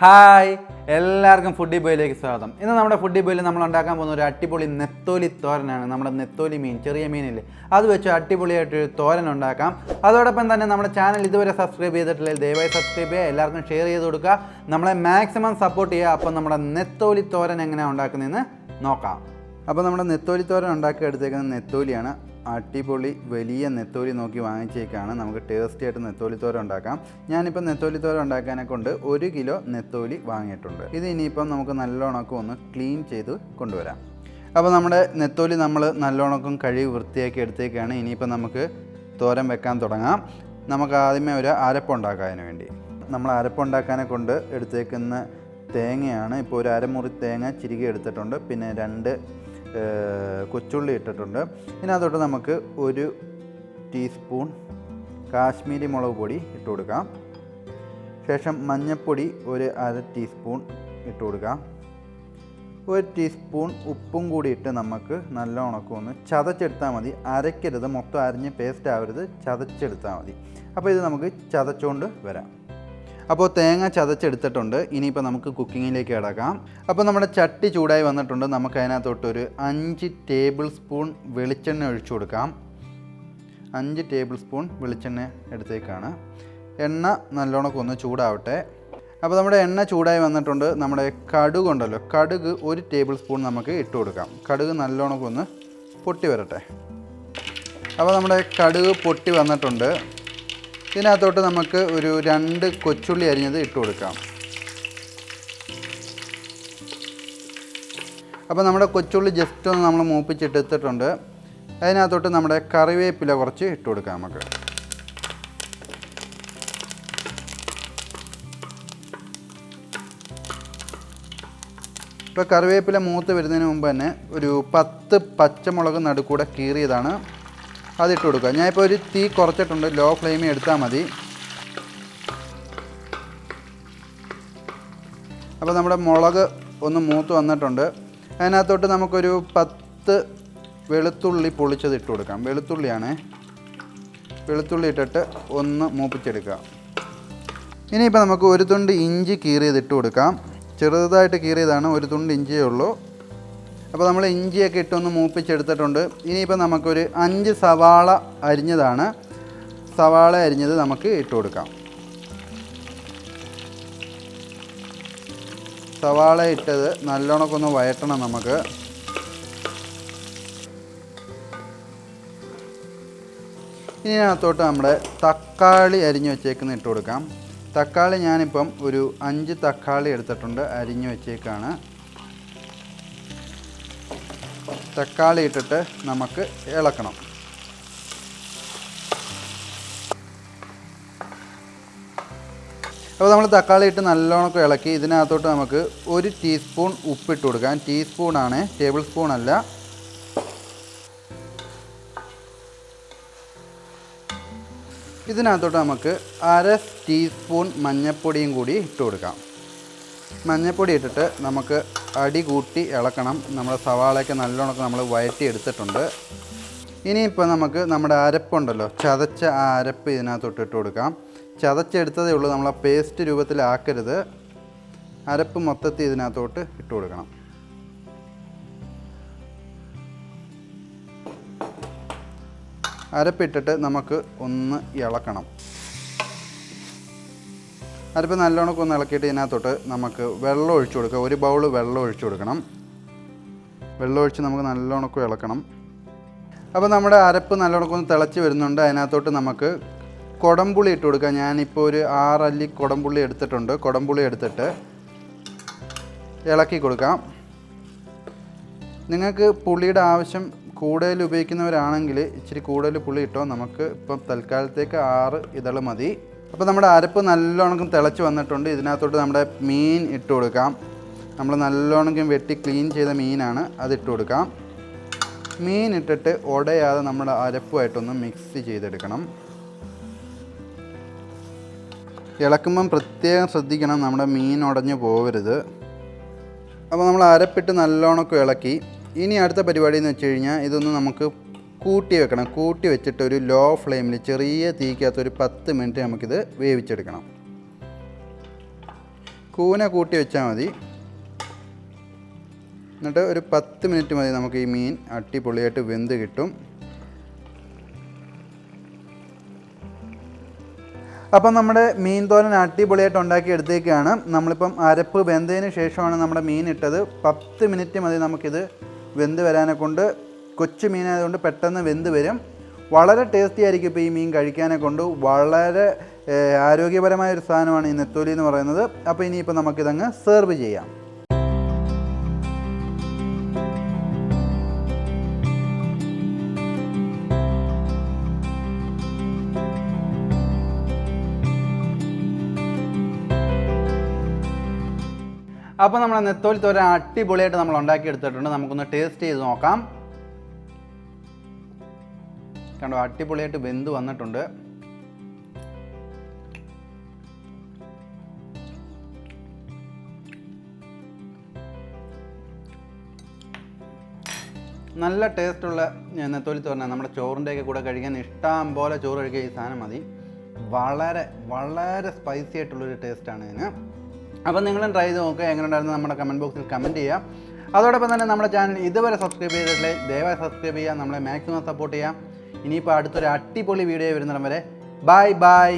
Hi എല്ലാവർക്കും foodie ബോയിലേക്ക് സ്വാഗതം. ഇന്ന് നമ്മുടെ ഫുഡി ബോയിൽ നമ്മൾ ഉണ്ടാക്കാൻ പോകുന്ന ഒരു അടിപൊളി നെത്തോലി തോരനാണ്. നമ്മുടെ നെത്തോലി മീൻ, ചെറിയ മീനില്ലേ, അത് വെച്ച് അടിപൊളിയായിട്ടൊരു തോരൻ ഉണ്ടാക്കാം. അതോടൊപ്പം തന്നെ നമ്മുടെ ചാനൽ ഇതുവരെ സബ്സ്ക്രൈബ് ചെയ്തിട്ടില്ലെങ്കിൽ ദയവായി സബ്സ്ക്രൈബ് ചെയ്യുക, എല്ലാവർക്കും ഷെയർ ചെയ്ത് കൊടുക്കുക, നമ്മളെ മാക്സിമം സപ്പോർട്ട് ചെയ്യുക. അപ്പോൾ നമ്മുടെ നെത്തോലി തോരൻ എങ്ങനെയാണ് ഉണ്ടാക്കുന്നതെന്ന് നോക്കാം. അപ്പോൾ നമ്മുടെ നെത്തോലി തോരൻ ഉണ്ടാക്കി എടുത്തേക്കുന്ന നെത്തോലിയാണ്. അടിപൊളി വലിയ നെത്തോലി നോക്കി വാങ്ങിച്ചേക്കാണ്. നമുക്ക് ടേസ്റ്റി ആയിട്ട് നെത്തോലി തോരൻ ഉണ്ടാക്കാം. ഞാനിപ്പോൾ നെത്തോലി തോരൻ ഉണ്ടാക്കാനെ കൊണ്ട് 1 കിലോ നെത്തോലി വാങ്ങിയിട്ടുണ്ട്. ഇത് ഇനിയിപ്പം നമുക്ക് നല്ലോണമൊക്കെ ഒന്ന് ക്ലീൻ ചെയ്ത് കൊണ്ടുവരാം. അപ്പോൾ നമ്മുടെ നെത്തോലി നമ്മൾ നല്ലോണക്കും കഴുകി വൃത്തിയാക്കി എടുത്തേക്കാണ്. ഇനിയിപ്പോൾ നമുക്ക് തോരൻ വെക്കാൻ തുടങ്ങാം. നമുക്ക് ആദ്യമേ ഒരു അരപ്പുണ്ടാക്കാം. അതിന് വേണ്ടി നമ്മൾ അരപ്പുണ്ടാക്കാനെ കൊണ്ട് എടുത്തേക്കുന്ന തേങ്ങയാണ്. ഇപ്പോൾ ഒരു അരമുറി തേങ്ങ ചിരുകി എടുത്തിട്ടുണ്ട്. പിന്നെ 2 കൊച്ചുള്ളി ഇട്ടിട്ടുണ്ട്. ഇതിനകത്തോട്ട് നമുക്ക് 1 ടീസ്പൂൺ കാശ്മീരി മുളക് പൊടി ഇട്ട് കൊടുക്കാം. ശേഷം മഞ്ഞൾപ്പൊടി ഒരു 1/2 ടീസ്പൂൺ ഇട്ട് കൊടുക്കാം. 1 ടീസ്പൂൺ ഉപ്പും കൂടി ഇട്ട് നമുക്ക് നല്ല ഉണക്കൊന്ന് ചതച്ചെടുത്താൽ മതി. അരയ്ക്കരുത്, മൊത്തം അരിഞ്ഞ് പേസ്റ്റ് ആവരുത്, ചതച്ചെടുത്താൽ മതി. അപ്പോൾ ഇത് നമുക്ക് ചതച്ചുകൊണ്ട് വരാം. അപ്പോൾ തേങ്ങ ചതച്ചെടുത്തിട്ടുണ്ട്. ഇനിയിപ്പോൾ നമുക്ക് കുക്കിങ്ങിലേക്ക് കിടക്കാം. അപ്പോൾ നമ്മുടെ ചട്ടി ചൂടായി വന്നിട്ടുണ്ട്. നമുക്ക് അതിനകത്തോട്ടൊരു 5 ടേബിൾ സ്പൂൺ വെളിച്ചെണ്ണ ഒഴിച്ചു കൊടുക്കാം. 5 ടേബിൾ സ്പൂൺ വെളിച്ചെണ്ണ എടുത്തേക്കാണ്. എണ്ണ നല്ലോണം ഒന്ന് ചൂടാവട്ടെ. അപ്പോൾ നമ്മുടെ എണ്ണ ചൂടായി വന്നിട്ടുണ്ട്. നമ്മുടെ കടുക് ഉണ്ടല്ലോ, കടുക് 1 ടേബിൾ സ്പൂൺ നമുക്ക് ഇട്ട് കൊടുക്കാം. കടുക് നല്ലോണം ഒന്ന് പൊട്ടി വരട്ടെ. അപ്പോൾ നമ്മുടെ കടുക് പൊട്ടി വന്നിട്ടുണ്ട്. ഇതിനകത്തോട്ട് നമുക്ക് ഒരു 2 കൊച്ചുള്ളി അരിഞ്ഞത് ഇട്ട് കൊടുക്കാം. അപ്പോൾ നമ്മുടെ കൊച്ചുള്ളി ജസ്റ്റ് ഒന്ന് നമ്മൾ മൂപ്പിച്ചെടുത്തിട്ടുണ്ട്. അതിനകത്തോട്ട് നമ്മുടെ കറിവേപ്പില കുറച്ച് ഇട്ട് കൊടുക്കാം നമുക്ക്. ഇപ്പോൾ കറിവേപ്പില മൂത്ത് വരുന്നതിന് മുമ്പ് തന്നെ ഒരു 10 പച്ചമുളക് നടുക്കൂടെ കീറിയതാണ്, അതിട്ട് കൊടുക്കുക. ഞാനിപ്പോൾ ഒരു തീ കുറച്ചിട്ടുണ്ട്, ലോ ഫ്ലെയിമിൽ എടുത്താൽ മതി. അപ്പോൾ നമ്മുടെ മുളക് ഒന്ന് മൂത്ത് വന്നിട്ടുണ്ട്. അതിനകത്തോട്ട് നമുക്കൊരു 10 വെളുത്തുള്ളി പൊളിച്ചത് ഇട്ട് കൊടുക്കാം. വെളുത്തുള്ളിയാണ്. വെളുത്തുള്ളി ഇട്ടിട്ട് ഒന്ന് മൂപ്പിച്ചെടുക്കുക. ഇനിയിപ്പോൾ നമുക്ക് 1 തുണ്ട് ഇഞ്ചി കീറിയത് ഇട്ട് കൊടുക്കാം. ചെറുതായിട്ട് കീറിയതാണ്, 1 തുണ്ട് ഇഞ്ചിയേ ഉള്ളൂ. അപ്പോൾ നമ്മൾ ഇഞ്ചിയൊക്കെ ഇട്ടൊന്ന് മൂപ്പിച്ചെടുത്തിട്ടുണ്ട്. ഇനിയിപ്പോൾ നമുക്കൊരു 5 സവാള അരിഞ്ഞതാണ്. സവാള അരിഞ്ഞത് നമുക്ക് ഇട്ട് കൊടുക്കാം. സവാള ഇട്ടത് നല്ലോണമൊക്കെ വഴറ്റണം നമുക്ക്. ഇതിനകത്തോട്ട് നമ്മുടെ തക്കാളി അരിഞ്ഞ് വെച്ചേക്കുന്ന ഇട്ട് കൊടുക്കാം. തക്കാളി ഞാനിപ്പം ഒരു 5 തക്കാളി എടുത്തിട്ടുണ്ട്, അരിഞ്ഞ് വെച്ചേക്കാണ്. തക്കാളി ഇട്ടിട്ട് നമുക്ക് ഇളക്കണം. അപ്പോൾ നമ്മൾ തക്കാളി ഇട്ട് നല്ലോണം ഇളക്കി. ഇതിനകത്തോട്ട് നമുക്ക് 1 ടീസ്പൂൺ ഉപ്പിട്ട് കൊടുക്കാം. ടീസ്പൂണാണ്, ടേബിൾ സ്പൂൺ അല്ല. ഇതിനകത്തോട്ട് നമുക്ക് 1/2 ടീസ്പൂൺ മഞ്ഞൾപ്പൊടിയും കൂടി ഇട്ട് കൊടുക്കാം. മഞ്ഞൾപ്പൊടി ഇട്ടിട്ട് നമുക്ക് അടി കൂട്ടി ഇളക്കണം. നമ്മുടെ സവാളയൊക്കെ നല്ലോണം നമ്മൾ വഴറ്റി എടുത്തിട്ടുണ്ട്. ഇനിയിപ്പോൾ നമുക്ക് നമ്മുടെ അരപ്പുണ്ടല്ലോ, ചതച്ച ആ അരപ്പ് ഇതിനകത്തോട്ട് ഇട്ട് കൊടുക്കാം. ചതച്ചെടുത്തതേ ഉള്ളൂ, നമ്മൾ ആ പേസ്റ്റ് രൂപത്തിലാക്കരുത്. അരപ്പ് മൊത്തത്തിൽ ഇതിനകത്തോട്ട് ഇട്ട് കൊടുക്കണം. അരപ്പിട്ടിട്ട് നമുക്ക് ഒന്ന് ഇളക്കണം. അരപ്പ് നല്ലോണം ഒന്ന് ഇളക്കിയിട്ട് ഇതിനകത്തോട്ട് നമുക്ക് വെള്ളം ഒഴിച്ചു കൊടുക്കുക. 1 ബൗൾ വെള്ളം ഒഴിച്ചു കൊടുക്കണം. വെള്ളം ഒഴിച്ച് നമുക്ക് നല്ലോണം ഇളക്കണം. അപ്പോൾ നമ്മുടെ അരപ്പ് നല്ലോണം ഒന്ന് തിളച്ച് വരുന്നുണ്ട്. അതിനകത്തോട്ട് നമുക്ക് കുടംപുളി ഇട്ട് കൊടുക്കുക. ഞാനിപ്പോൾ ഒരു 6 അല്ലി കുടംപുളി എടുത്തിട്ടുണ്ട്. കുടംപുളി എടുത്തിട്ട് ഇളക്കി കൊടുക്കാം. നിങ്ങൾക്ക് പുളിയുടെ ആവശ്യം കൂടുതൽ ഉപയോഗിക്കുന്നവരാണെങ്കിൽ ഇച്ചിരി കൂടുതൽ പുളി ഇട്ടോ. നമുക്ക് ഇപ്പം തൽക്കാലത്തേക്ക് 6 ഇതൾ മതി. അപ്പോൾ നമ്മുടെ അരപ്പ് നല്ലോണം തിളച്ച് വന്നിട്ടുണ്ട്. ഇതിനകത്തോട്ട് നമ്മുടെ മീൻ ഇട്ട് കൊടുക്കാം. നമ്മൾ നല്ലോണം വെട്ടി ക്ലീൻ ചെയ്ത മീനാണ്, അതിട്ട് കൊടുക്കാം. മീൻ ഇട്ടിട്ട് ഉടയാതെ നമ്മുടെ അരപ്പുമായിട്ടൊന്ന് മിക്സ് ചെയ്തെടുക്കണം. ഇളക്കുമ്പം പ്രത്യേകം ശ്രദ്ധിക്കണം, നമ്മുടെ മീൻ ഉടഞ്ഞു പോകരുത്. അപ്പോൾ നമ്മൾ അരപ്പിട്ട് നല്ലോണം ഇളക്കി. ഇനി അടുത്ത പരിപാടി എന്ന് വെച്ച് കഴിഞ്ഞാൽ ഇതൊന്ന് നമുക്ക് കൂട്ടി വെക്കണം. കൂട്ടി വെച്ചിട്ട് ഒരു ലോ ഫ്ലെയിമിൽ ചെറിയ തീക്കകത്ത് ഒരു 10 മിനിറ്റ് നമുക്കിത് വേവിച്ചെടുക്കണം. കൂന കൂട്ടി വെച്ചാൽ മതി. എന്നിട്ട് ഒരു 10 മിനിറ്റ് മതി നമുക്ക് ഈ മീൻ അടിപൊളിയായിട്ട് വെന്ത് കിട്ടും. അപ്പം നമ്മുടെ മീൻ തോരൻ അടിപൊളിയായിട്ട് ഉണ്ടാക്കി എടുത്തേക്കാണ്. നമ്മളിപ്പം അരപ്പ് വെന്തതിന് ശേഷമാണ് നമ്മുടെ മീൻ ഇട്ടത്. 10 മിനിറ്റ് മതി നമുക്കിത് വെന്ത് വരാനെ കൊണ്ട്. കൊച്ചു മീനായതുകൊണ്ട് പെട്ടെന്ന് വെന്ത് വരും. വളരെ ടേസ്റ്റി ആയിരിക്കും ഇപ്പോൾ ഈ മീൻ കഴിക്കാനെ കൊണ്ട്. വളരെ ആരോഗ്യപരമായൊരു സാധനമാണ് ഈ നെത്തോലി എന്ന് പറയുന്നത്. അപ്പോൾ ഇനിയിപ്പോൾ നമുക്കിതങ്ങ് സെർവ് ചെയ്യാം. അപ്പോൾ നമ്മുടെ നെത്തോലി തോരൻ അടിപൊളിയായിട്ട് നമ്മൾ ഉണ്ടാക്കിയെടുത്തിട്ടുണ്ട്. നമുക്കൊന്ന് ടേസ്റ്റ് ചെയ്ത് നോക്കാം. കണ്ടോ, അടിപൊളിയായിട്ട് വെന്ത് വന്നിട്ടുണ്ട്. നല്ല ടേസ്റ്റുള്ള നെത്തോലി തോരനാണ്. നമ്മുടെ ചോറിൻ്റെയൊക്കെ കൂടെ കഴിക്കാൻ ഇഷ്ടം പോലെ ചോറ് കഴിക്കുക ഈ സാധനം മതി. വളരെ വളരെ സ്പൈസി ആയിട്ടുള്ളൊരു ടേസ്റ്റാണ് ഇതിന്. അപ്പം നിങ്ങളും ട്രൈ ചെയ്ത് നോക്കുക. എങ്ങനെ ഉണ്ടായിരുന്നു നമ്മുടെ കമൻറ്റ് ബോക്സിൽ കമൻറ്റ് ചെയ്യാം. അതോടൊപ്പം തന്നെ നമ്മുടെ ചാനൽ ഇതുവരെ സബ്സ്ക്രൈബ് ചെയ്തിട്ടില്ലേ ദയവായി സബ്സ്ക്രൈബ് ചെയ്യുക. നമ്മളെ മാക്സിമം സപ്പോർട്ട് ചെയ്യാം. ഇനിയിപ്പോൾ അടുത്തൊരു അടിപൊളി വീഡിയോ വരുന്നിടം വരെ ബൈ ബൈ.